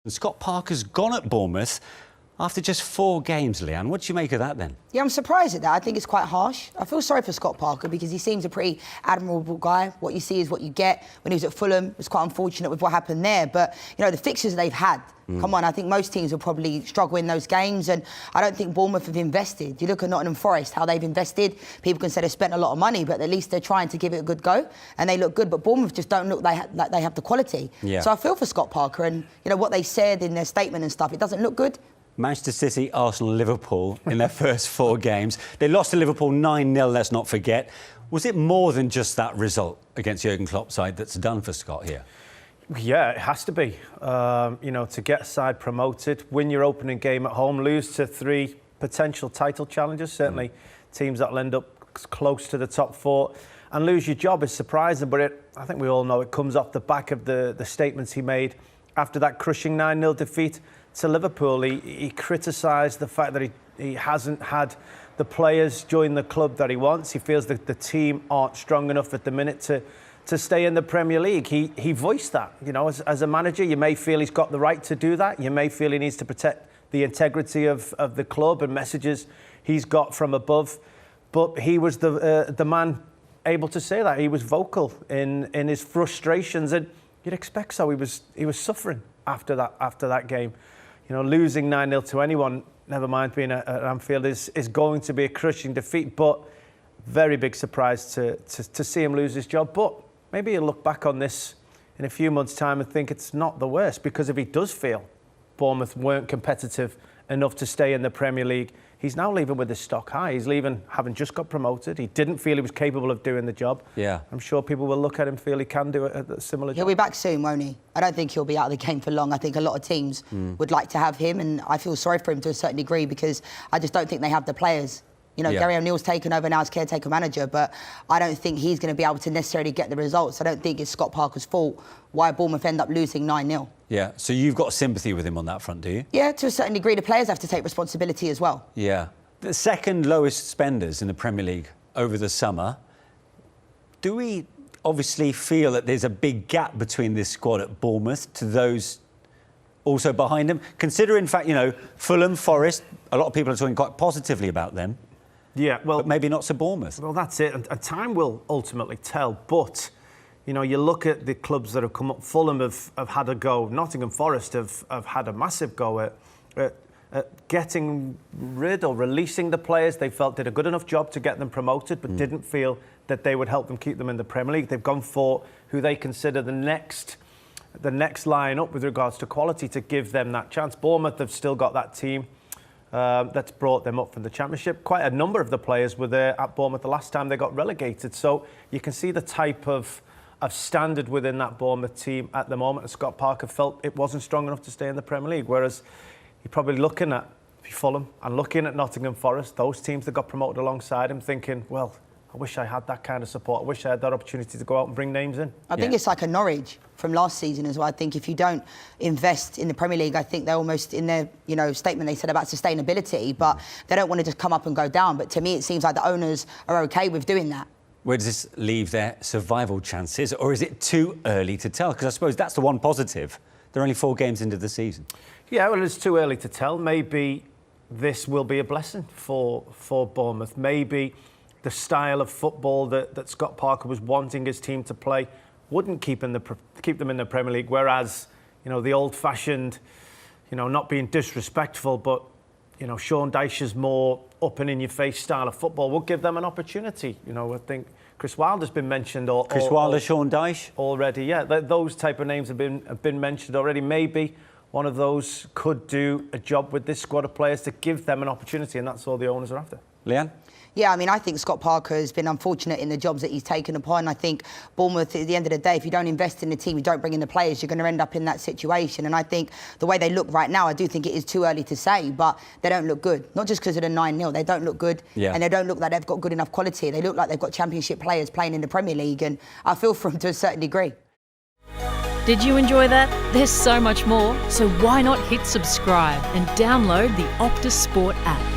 And Scott Parker's gone at Bournemouth after just 4 games, Leanne. What do you make of that then? Yeah, I'm surprised at that. I think it's quite harsh. I feel sorry for Scott Parker because he seems a pretty admirable guy. What you see is what you get. When he was at Fulham, it was quite unfortunate with what happened there. But, you know, the fixtures they've had, come on, I think most teams will probably struggle in those games. And I don't think Bournemouth have invested. You look at Nottingham Forest, how they've invested. People can say they've spent a lot of money, but at least they're trying to give it a good go. And they look good. But Bournemouth just don't look like they have the quality. Yeah. So I feel for Scott Parker. And, you know, what they said in their statement and stuff, it doesn't look good. Manchester City, Arsenal, Liverpool in their first 4 games. They lost to Liverpool 9-0, let's not forget. Was it more than just that result against Jurgen Klopp's side that's done for Scott here? Yeah, it has to be. You know, to get a side promoted, win your opening game at home, lose to 3 potential title challengers, certainly teams that will end up close to the top 4, and lose your job is surprising, but I think we all know it comes off the back of the statements he made after that crushing 9-0 defeat to Liverpool. He criticised the fact that he hasn't had the players join the club that he wants. He feels that the team aren't strong enough at the minute to stay in the Premier League. He voiced that. You know, as a manager, you may feel he's got the right to do that. You may feel he needs to protect the integrity of the club and messages he's got from above. But he was the man able to say that. He was vocal in his frustrations, and you'd expect so. He was suffering after that game. You know, losing 9-0 to anyone, never mind being at Anfield, is going to be a crushing defeat. But very big surprise to see him lose his job. But maybe he'll look back on this in a few months' time and think it's not the worst, because if he does feel Bournemouth weren't competitive enough to stay in the Premier League, he's now leaving with his stock high. He's leaving having just got promoted. He didn't feel he was capable of doing the job. Yeah. I'm sure people will look at him and feel he can do a similar job. He'll be back soon, won't he? I don't think he'll be out of the game for long. I think a lot of teams would like to have him, and I feel sorry for him to a certain degree because I just don't think they have the players. You know, Gary O'Neill's taken over now as caretaker manager, but I don't think he's going to be able to necessarily get the results. I don't think it's Scott Parker's fault why Bournemouth end up losing 9-0. Yeah, so you've got sympathy with him on that front, do you? Yeah, to a certain degree. The players have to take responsibility as well. Yeah. The second lowest spenders in the Premier League over the summer. Do we obviously feel that there's a big gap between this squad at Bournemouth to those also behind them? Consider, in fact, you know, Fulham, Forest, a lot of people are talking quite positively about them. Yeah, well, but maybe not so Bournemouth. Well, that's it. And time will ultimately tell. But, you know, you look at the clubs that have come up. Fulham have had a go. Nottingham Forest have had a massive go at getting rid or releasing the players they felt did a good enough job to get them promoted, but didn't feel that they would help them keep them in the Premier League. They've gone for who they consider the next line up with regards to quality to give them that chance. Bournemouth have still got that team that's brought them up from the Championship. Quite a number of the players were there at Bournemouth the last time they got relegated. So you can see the type of standard within that Bournemouth team at the moment. And Scott Parker felt it wasn't strong enough to stay in the Premier League, whereas you're probably looking at Fulham and looking at Nottingham Forest, those teams that got promoted alongside him, thinking, well, I wish I had that kind of support. I wish I had that opportunity to go out and bring names in. I think it's like a Norwich from last season as well. I think if you don't invest in the Premier League, I think they're almost in their, you know, statement they said about sustainability, but they don't want to just come up and go down. But to me, it seems like the owners are okay with doing that. Where does this leave their survival chances, or is it too early to tell? Because I suppose that's the one positive. They're only 4 games into the season. Yeah, well, it's too early to tell. Maybe this will be a blessing for Bournemouth. Maybe the style of football that Scott Parker was wanting his team to play wouldn't keep them in the Premier League, whereas, you know, the old-fashioned, you know, not being disrespectful, but, you know, Sean Dyche's more up and in-your-face style of football would give them an opportunity. You know, I think Chris Wilder's been mentioned. Chris Wilder, Sean Dyche? Already, yeah. Those type of names have been mentioned already. Maybe one of those could do a job with this squad of players to give them an opportunity, and that's all the owners are after. Leanne? Yeah, I mean, I think Scott Parker has been unfortunate in the jobs that he's taken upon. I think Bournemouth, at the end of the day, if you don't invest in the team, you don't bring in the players, you're going to end up in that situation. And I think the way they look right now, I do think it is too early to say, but they don't look good. Not just because of the 9-0, they don't look good. Yeah. And they don't look like they've got good enough quality. They look like they've got Championship players playing in the Premier League, and I feel for them to a certain degree. Did you enjoy that? There's so much more, so why not hit subscribe and download the Optus Sport app.